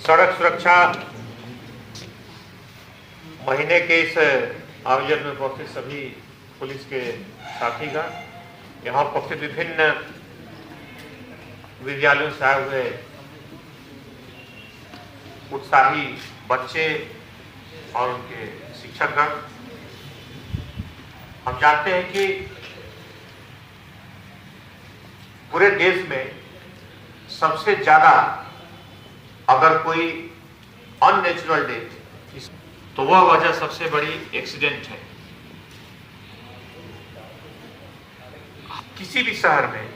सड़क सुरक्षा महीने के इस आयोजन में उपस्थित सभी पुलिस के साथीगण, यहाँ उपस्थित विभिन्न विद्यालयों से आए हुए उत्साही बच्चे और उनके शिक्षकगण, हम जानते हैं कि पूरे देश में सबसे ज्यादा अगर कोई अननेचुरल डेथ तो वह वजह सबसे बड़ी एक्सीडेंट है। किसी भी शहर में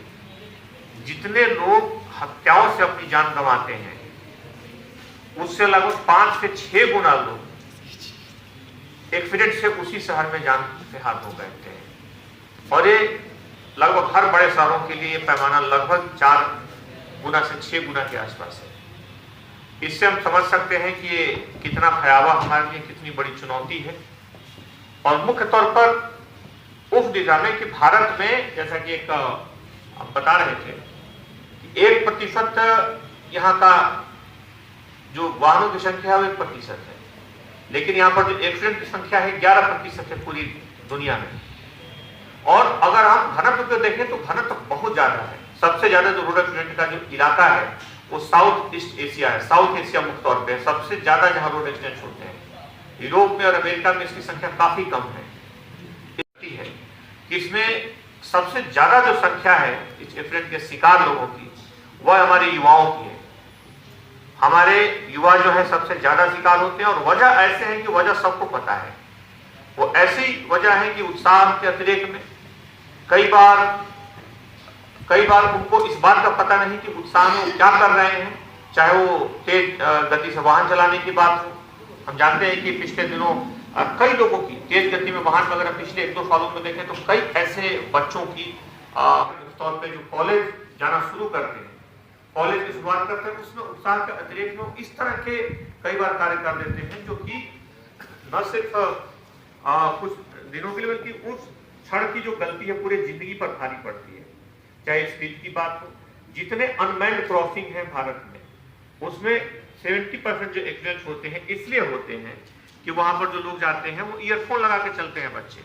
जितने लोग हत्याओं से अपनी जान गंवाते हैं उससे लगभग 5 से 6 गुना लोग एक्सीडेंट से उसी शहर में जान से हाथ हो बैठते हैं। और ये लगभग हर बड़े शहरों के लिए पैमाना लगभग 4 गुना से 6 गुना के आसपास है। इससे हम समझ सकते हैं कि ये कितना भयावह हमारे लिए कितनी बड़ी चुनौती है। और मुख्य तौर पर उस दिशा में कि भारत में जैसा कि एक हम बता रहे थे कि 1% यहाँ का जो वाहनों की संख्या है वो 1% है, लेकिन यहाँ पर जो एक्सीडेंट की संख्या है 11% है पूरी दुनिया में। और अगर हम घनत्व को देखें तो घनत्व बहुत ज्यादा है। सबसे ज्यादा जो रोड एक्सीडेंट का जो इलाका है वो साउथ ईस्ट एशिया है, साउथ एशिया मुख्य तौर पे सबसे ज्यादा जहां रोड एक्सीडेंट होते हैं। यूरोप में और अमेरिका में इसकी संख्या काफी कम है। इसमें सबसे ज्यादा जो संख्या है इस एक्सीडेंट के शिकार लोगों की वह हमारे युवाओं की है। हमारे युवा जो है सबसे ज्यादा शिकार होते हैं और वजह ऐसे है कि वजह सबको पता है। वो ऐसी वजह है कि उत्साह के अतिरेक में कई बार उनको इस बात का पता नहीं कि उत्साह में वो क्या कर रहे हैं, चाहे वो तेज गति से वाहन चलाने की बात हो। हम जानते हैं कि पिछले दिनों कई लोगों की तेज गति में वाहन वगैरह पिछले 1-2 सालों में देखें तो कई ऐसे बच्चों की तौर पे जो कॉलेज जाना शुरू करते हैं, कॉलेज की शुरुआत करते हैं, उसमें उत्साह के अतिरेक में इस तरह के कई बार कार्य कर देते हैं जो कि न सिर्फ कुछ दिनों के लिए बल्कि उस क्षण की जो गलती है पूरी जिंदगी पर भारी पड़ती है। चाहे स्पीड की बात हो, जितने अनमैन्ड क्रॉसिंग है भारत में उसमें 70% जो एक्सीडेंट होते हैं इसलिए होते हैं कि वहां पर जो लोग जाते हैं वो ईयरफोन लगा के चलते हैं बच्चे।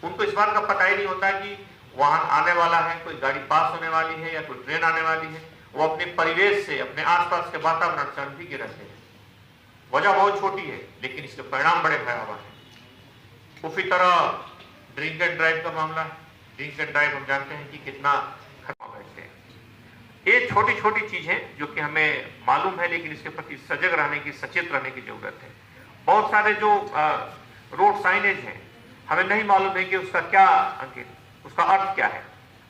उनको इस बात का पता ही नहीं होता कि वाहन आने वाला है, कोई गाड़ी पास होने वाली है या कोई ट्रेन आने वाली है। वो अपने परिवेश से, अपने आसपास के वातावरण से अनभिज्ञ रहते हैं। वजह बहुत छोटी है लेकिन इसके परिणाम बड़े भयावह हैं। उसी तरह ड्रिंक एंड ड्राइव का मामला है। ड्रिंक एंड ड्राइव हम जानते हैं कि कितना खतरनाक है। ये छोटी छोटी चीजें जो कि हमें मालूम है लेकिन इसके प्रति सजग रहने की, सचेत रहने की जरूरत है। बहुत सारे जो रोड साइनेज हैं हमें नहीं मालूम है कि उसका क्या अंकित, उसका अर्थ क्या है।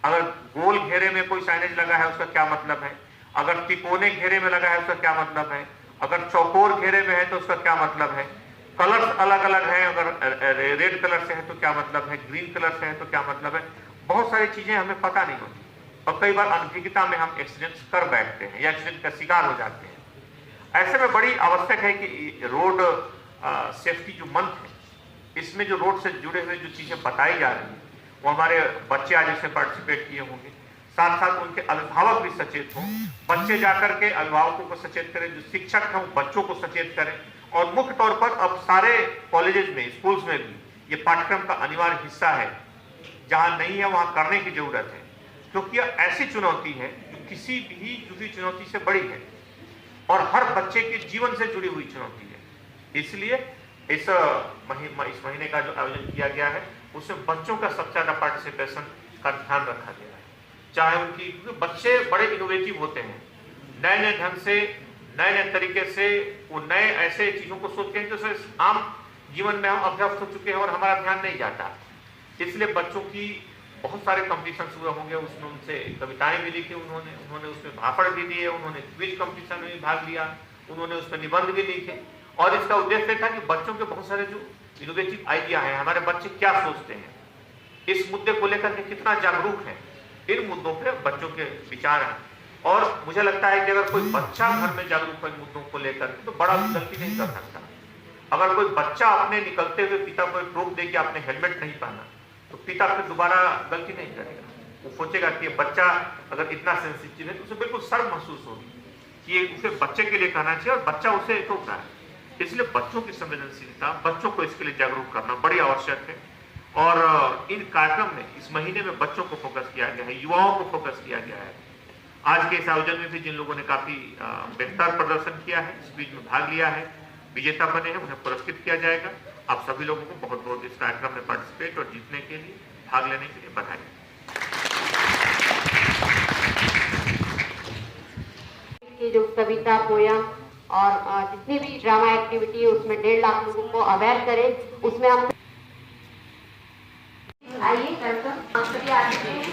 अगर गोल घेरे में कोई साइनेज लगा है उसका क्या मतलब है, अगर तिकोने घेरे में लगा है उसका क्या मतलब है, अगर चौकोर घेरे में है तो उसका क्या मतलब है, कलर्स अलग अलग हैं, अगर रेड कलर से है तो क्या मतलब है, ग्रीन कलर से है तो क्या मतलब है। बहुत सारी चीजें हमें पता नहीं होती और कई बार अनभिज्ञता में हम एक्सीडेंट्स कर बैठते हैं या एक्सीडेंट का शिकार हो जाते हैं। ऐसे में बड़ी आवश्यक है कि रोड सेफ्टी जो मंथ है इसमें जो रोड से जुड़े हुए जो चीजें बताई जा रही है वो हमारे बच्चे आज इसमें पार्टिसिपेट किए होंगे, साथ साथ उनके अभिभावक भी सचेत हों। बच्चे जाकर के अभिभावकों को सचेत करें, जो शिक्षक हैं वो बच्चों को सचेत करें। और मुख्य तौर पर अब सारे कॉलेजेस में, स्कूल्स में भी ये पाठ्यक्रम का अनिवार्य हिस्सा है। जहां नहीं है वहां करने की जरूरत है, क्योंकि यह ऐसी चुनौती है जो किसी भी दूसरी चुनौती से बड़ी है और हर बच्चे के जीवन से जुड़ी हुई चुनौती है। इसलिए इस महीने का जो आयोजन किया गया है उसमें बच्चों का सबसे ज्यादा पार्टिसिपेशन का ध्यान रखा गया है। चाहे उनकी, बच्चे बड़े इनोवेटिव होते हैं, नए नए ढंग से, नए नए तरीके से वो नए ऐसे चीजों को सोचते हैं जो आम जीवन में हम अभ्यस्त हो चुके हैं और हमारा ध्यान नहीं जाता। इसलिए बच्चों की बहुत सारे कंपटीशन हुए होंगे, उसमें उनसे कविताएं भी लिखी उन्होंने उसमें भाषण भी दिए, उन्होंने क्विज कंपटीशन में भी भाग लिया, उन्होंने उसमें निबंध भी लिखे। और इसका उद्देश्य था कि बच्चों के बहुत सारे जो इनोवेटिव आइडिया है, हमारे बच्चे क्या सोचते हैं, इस मुद्दे को लेकर के कितना जागरूक है, इन मुद्दों पर बच्चों के विचार हैं। और मुझे लगता है कि अगर कोई बच्चा घर में जागरूक है इन मुद्दों को लेकर तो बड़ा गलती नहीं कर सकता। अगर कोई बच्चा अपने निकलते हुए पिता को टोक दे कि आपने हेलमेट नहीं पहना तो पिता फिर दोबारा गलती नहीं करेगा। वो सोचेगा कि बच्चा अगर इतना सेंसिटिव है तो उसे बिल्कुल शर्म महसूस होगी कि उसे बच्चे के लिए कहना चाहिए और बच्चा उसे टोक रहा है। इसलिए बच्चों की संवेदनशीलता, बच्चों को इसके लिए जागरूक करना बड़ी आवश्यक है। और इन कार्यक्रम में इस महीने में बच्चों को फोकस किया गया है, युवाओं को फोकस किया गया है। आज के इस आयोजन में भी जिन लोगों ने काफी बेहतर प्रदर्शन किया है, इस बीच में भाग लिया है, विजेता बने हैं, उन्हें पुरस्कृत किया जाएगा। आप सभी लोगों को बहुत बहुत इस कार्यक्रम में पार्टिसिपेट और जीतने के लिए, भाग लेने के लिए बधाई। की जो कविता, पोयम और जितनी भी ड्रामा एक्टिविटी है उसमें 1.5 लाख लोगों को अवेयर करें। उसमें हम आइए वेलकम सभी आ चुके हैं।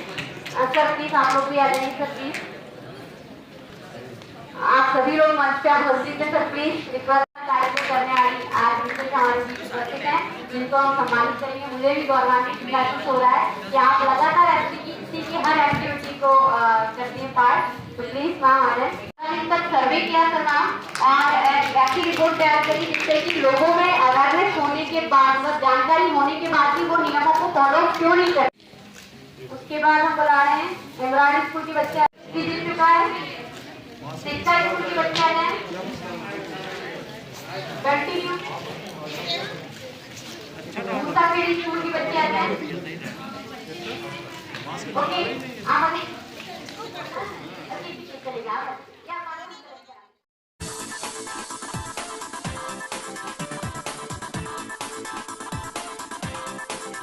सर प्लीज आप लोग भी आ जाइए। सर प्लीज आप सभी लोग मंच पे आप उपस्थित हैं। सर प्लीज रिक्वेस्ट कार्यक्रम करने वाली आज हमारे बीच उपस्थित हैं, जिनको हम सम्मानित करेंगे। मुझे भी गौरवान्वित महसूस हो रहा है कि आप लगातार किसी की हर एक्टिविटी को करती हैं पार्ट। तो प्लीज मैम आ जाए। इनका सर्वे किया था मैम और ऐसी रिपोर्ट तैयार करी जिससे कि लोगों में अवेयरनेस होने के बाद, मतलब जानकारी होने के बाद भी वो नियमों को फॉलो क्यों नहीं करते। उसके बाद हम बुला रहे हैं इमरान स्कूल के बच्चे जीत चुका है, शिक्षा स्कूल के बच्चे आ जाए। कंटिन्यू स्कूल के बच्चे आ जाए। ओके